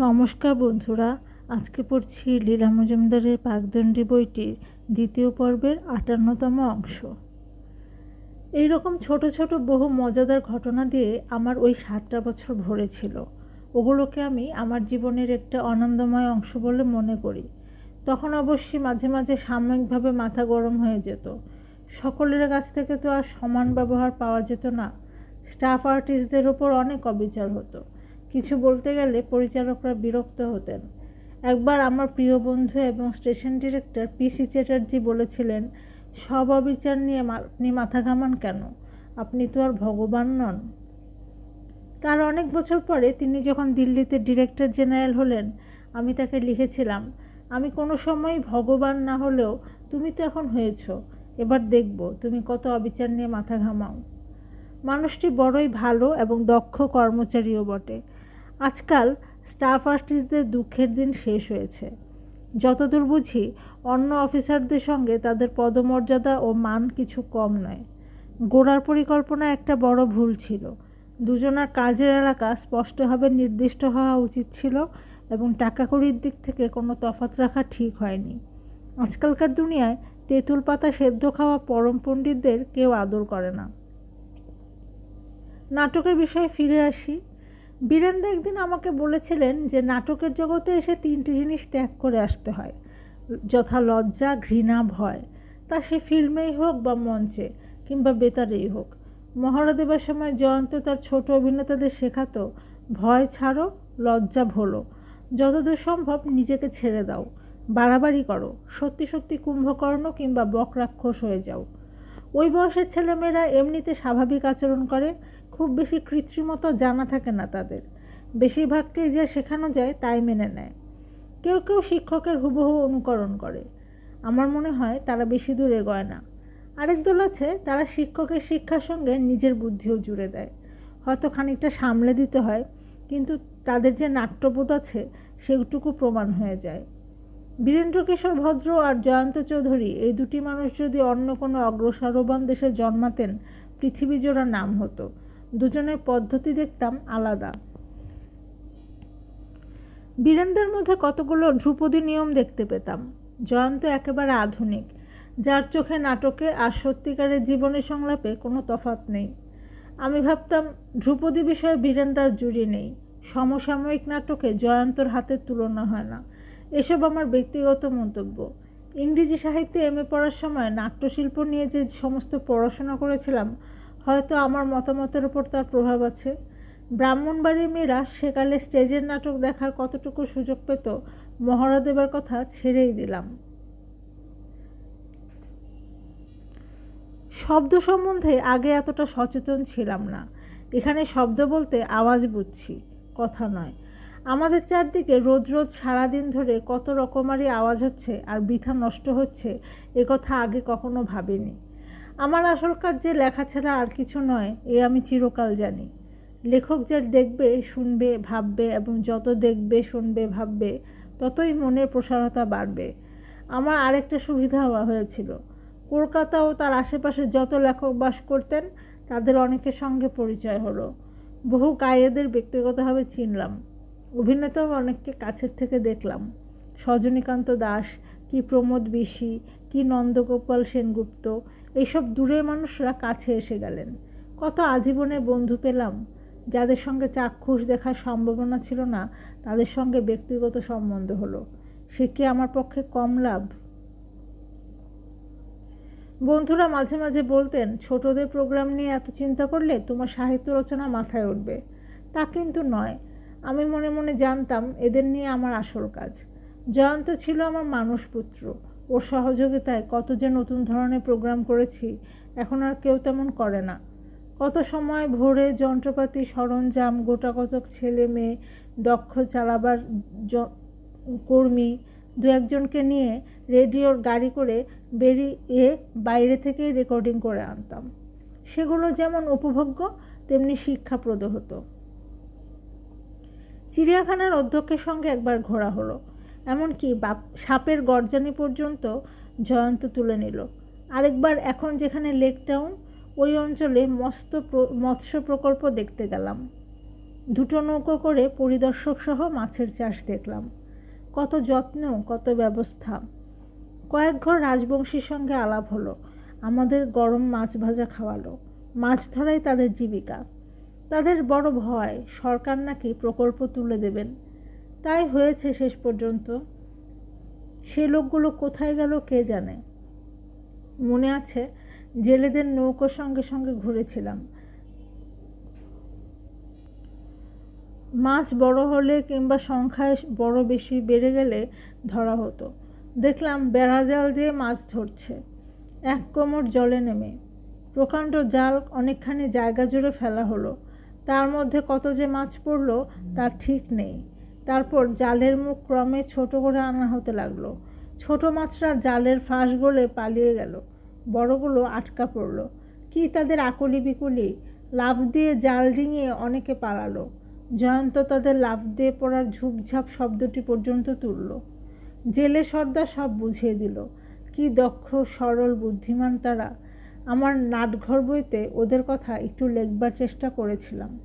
নমস্কার বন্ধুরা, আজকে পড়ছি লীলা মজুমদারের পাকদণ্ডী বইটির দ্বিতীয় পর্বের ৫৮তম অংশ। এইরকম ছোট ছোট বহু মজাদার ঘটনা দিয়ে আমার ওই ৭টা বছর ভরেছিল। ওগুলোকে আমি আমার জীবনের একটা আনন্দময় অংশ বলে মনে করি। তখন অবশ্যই মাঝে মাঝে সাময়িকভাবে মাথা গরম হয়ে যেত। সকলের কাছ থেকে তো আর সমান ব্যবহার পাওয়া যেত না। স্টাফ আর্টিস্টদের ওপর অনেক অবিচার হতো। কিছু বলতে গেলে পরিচালকরা বিরক্ত হতেন। একবার আমার প্রিয় বন্ধু এবং স্টেশন ডিরেক্টর পিসি চ্যাটার্জি বলেছিলেন, সব অবিচার নিয়ে আপনি মাথা ঘামান কেন? আপনি তো আর ভগবান নন। তার অনেক বছর পরে তিনি যখন দিল্লিতে ডিরেক্টর জেনারেল হলেন, আমি তাকে লিখেছিলাম, আমি কোনো সময়ই ভগবান না হলেও তুমি তো এখন হয়েছ। এবার দেখব তুমি কত অবিচার নিয়ে মাথা ঘামাও। মানুষটি বড়ই ভালো এবং দক্ষ কর্মচারীও বটে। আজকাল স্টাফ আর্টিস্টদের দুঃখের দিন শেষ হয়েছে। যতদূর বুঝি অন্য অফিসারদের সঙ্গে তাদের পদমর্যাদা ও মান কিছু কম নয়। গোড়ার পরিকল্পনা একটা বড় ভুল ছিল। দুজনার কাজের এলাকা স্পষ্টভাবে নির্দিষ্ট হওয়া উচিত ছিল এবং টাকাকড়ির দিক থেকে কোনো তফাৎ রাখা ঠিক হয়নি। আজকালকার দুনিয়ায় তেঁতুল পাতা সেদ্ধ খাওয়া পরম পণ্ডিতদের কেউ আদর করে না। নাটকের বিষয়ে ফিরে আসি। বীরেন্দা একদিন আমাকে বলেছিলেন যে নাটকের জগতে এসে 3টি জিনিস ত্যাগ করে আসতে হয়, যথা লজ্জা, ঘৃণা, ভয়। তা সে ফিল্মেই হোক বা মঞ্চে কিংবা বেতারেই হোক। মহড়া দেবার সময় জয়ন্ত তার ছোট অভিনেতাদের শেখাতো, ভয় ছাড়ো, লজ্জা ভোলো, যতদূর সম্ভব নিজেকে ছেড়ে দাও, বাড়াবাড়ি করো, সত্যি সত্যি কুম্ভকর্ণ কিংবা বকরাক্ষস হয়ে যাও। ওই বয়সের ছেলেমেয়েরা এমনিতে স্বাভাবিক আচরণ করে, খুব বেশি কৃত্রিমতা জানা থাকে না তাদের। বেশিরভাগকেই যা শেখানো যায় তাই মেনে নেয়। কেউ কেউ শিক্ষকের হুবহু অনুকরণ করে। আমার মনে হয় তারা বেশি দূর এগোয় না। আরেক দল আছে, তারা শিক্ষকের শিক্ষার সঙ্গে নিজের বুদ্ধিও জুড়ে দেয়। হয়তো খানিকটা সামলে দিতে হয়, কিন্তু তাদের যে নাট্যবোধ আছে সেটুকু প্রমাণ হয়ে যায়। বীরেন্দ্র কিশোর ভদ্র আর জয়ন্ত চৌধুরী, এই দুটি মানুষ যদি অন্য কোনো অগ্রসরবান দেশে জন্মাতেন, পৃথিবীজোড়া নাম হতো। দুজনের পদ্ধতি দেখতাম আলাদা। বীরেন্দ্রের মধ্যে কতগুলো ধ্রুপদী নিয়ম দেখতে পেতাম। জয়ন্ত একেবারে আধুনিক, যার চোখে নাটকে আর সত্যিকারের জীবনের সংলাপে কোনো তফাৎ নেই। আমি ভাবতাম ধ্রুপদী বিষয়ে বীরেন্দ্রার জুড়ি নেই। সমসাময়িক নাটকে জয়ন্তর হাতের তুলনা হয় না। এসব আমার ব্যক্তিগত মন্তব্য। ইংরেজি সাহিত্যে এমএ পড়ার সময় নাট্যশিল্প নিয়ে যে সমস্ত পড়াশোনা করেছিলাম, হয়তো আমার মতামতের ওপর তার প্রভাব আছে। ব্রাহ্মণবাড়ির মেয়েরা সেকালে স্টেজের নাটক দেখার কতটুকু সুযোগ পেত, মহড়া দেবার কথা ছেড়েই দিলাম। শব্দ সম্বন্ধে আগে এতটা সচেতন ছিলাম না। এখানে শব্দ বলতে আওয়াজ বুঝছি, কথা নয়। আমাদের চারদিকে রোজ রোজ সারাদিন ধরে কত রকমারি আওয়াজ হচ্ছে আর বৃথা নষ্ট হচ্ছে, কথা আগে কখনো ভাবিনি। আমার আসল কাজ যে লেখা ছাড়া আর কিছু নয়, আমি চিরকাল জানি। লেখক যা দেখবে, শুনবে, ভাববে এবং যত দেখবে, শুনবে, ভাববে, ততই মনের প্রসারতা বাড়বে। আমার আরেকটা সুবিধা হয়েছিল, কলকাতা ও তার আশেপাশে যত লেখক বাস করতেন তাদের অনেকের সঙ্গে পরিচয় হলো। বহু গায়েদের ব্যক্তিগতভাবে চিনলাম। অভিনেতাও অনেককে কাছের থেকে দেখলাম। সজনীকান্ত দাস, কি প্রমোদ বিশি, কি নন্দগোপাল সেনগুপ্ত, এইসব দূরের মানুষরা কাছে এসে গেলেন। কত আজীবনে বন্ধু পেলাম। যাদের সঙ্গে চাক্ষুষ দেখার সম্ভাবনা ছিল না, তাদের সঙ্গে ব্যক্তিগত সম্বন্ধ হলো। সে কি আমার পক্ষে কম লাভ? বন্ধুরা মাঝে মাঝে বলতেন, ছোটদের প্রোগ্রাম নিয়ে এত চিন্তা করলে তোমার সাহিত্য রচনা মাথায় উঠবে। তা কিন্তু নয়। আমি মনে মনে জানতাম এদের নিয়ে আমার আসল কাজ। জয়ন্ত ছিল আমার মানসপুত্র। ওর সহযোগিতায় কত যে নতুন ধরনের প্রোগ্রাম করেছি, এখন আর কেউ তেমন করে না। কত সময় ভোরে যন্ত্রপাতি, সরঞ্জাম, গোটাকতক ছেলে মেয়ে, দক্ষ চালাবার কর্মী, দু একজনকে নিয়ে রেডিওর গাড়ি করে বেরিয়ে বাইরে থেকেই রেকর্ডিং করে আনতাম। সেগুলো যেমন উপভোগ্য তেমনি শিক্ষাপ্রদ হতো। চিড়িয়াখানার অধ্যক্ষের সঙ্গে একবার ঘোরা হলো। এমনকি সাপের গর্জানি পর্যন্ত জয়ন্ত তুলে নিল। আরেকবার এখন যেখানে লেক টাউন, ওই অঞ্চলে মৎস্য প্রকল্প দেখতে গেলাম। দুটো নৌকো করে পরিদর্শক সহ মাছের চাষ দেখলাম। কত যত্ন, কত ব্যবস্থা। কয়েক ঘর রাজবংশীর সঙ্গে আলাপ হলো, আমাদের গরম মাছ ভাজা খাওয়ালো। মাছ ধরাই তাদের জীবিকা। তাদের বড় ভয়, সরকার নাকি প্রকল্প তুলে দেবেন। তাই হয়েছে শেষ পর্যন্ত। সে লোকগুলো কোথায় গেল কে জানে। মনে আছে, জেলেদের নৌকোর সঙ্গে সঙ্গে ঘুরেছিলাম। মাছ বড় হলে কিংবা সংখ্যায় বড় বেশি বেড়ে গেলে ধরা হতো। দেখলাম বেড়া জাল দিয়ে মাছ ধরছে, এক কোমর জলে নেমে। প্রকাণ্ড জাল অনেকখানি জায়গা জুড়ে ফেলা হলো, তার মধ্যে কত যে মাছ পড়ল তার ঠিক নেই। তারপর জালের মুখ ক্রমে ছোট করে আনা হতে লাগলো। ছোট মাছরা জালের ফাঁস গলে পালিয়ে গেল, বড়গুলো আটকা পড়ল। কি তাদের আকুলি বিকুলি! লাফ দিয়ে জাল ডিঙিয়ে অনেকে পালালো। জয়ন্ত তাদের লাফ দিয়ে পড়ার ঝুপঝাপ শব্দটি পর্যন্ত তুলল। জেলে সর্দার সব বুঝিয়ে দিল। কি দক্ষ, সরল, বুদ্ধিমান তারা! আমার নাটঘর বইতে ওদের কথা একটু লেখবার চেষ্টা করেছিলাম।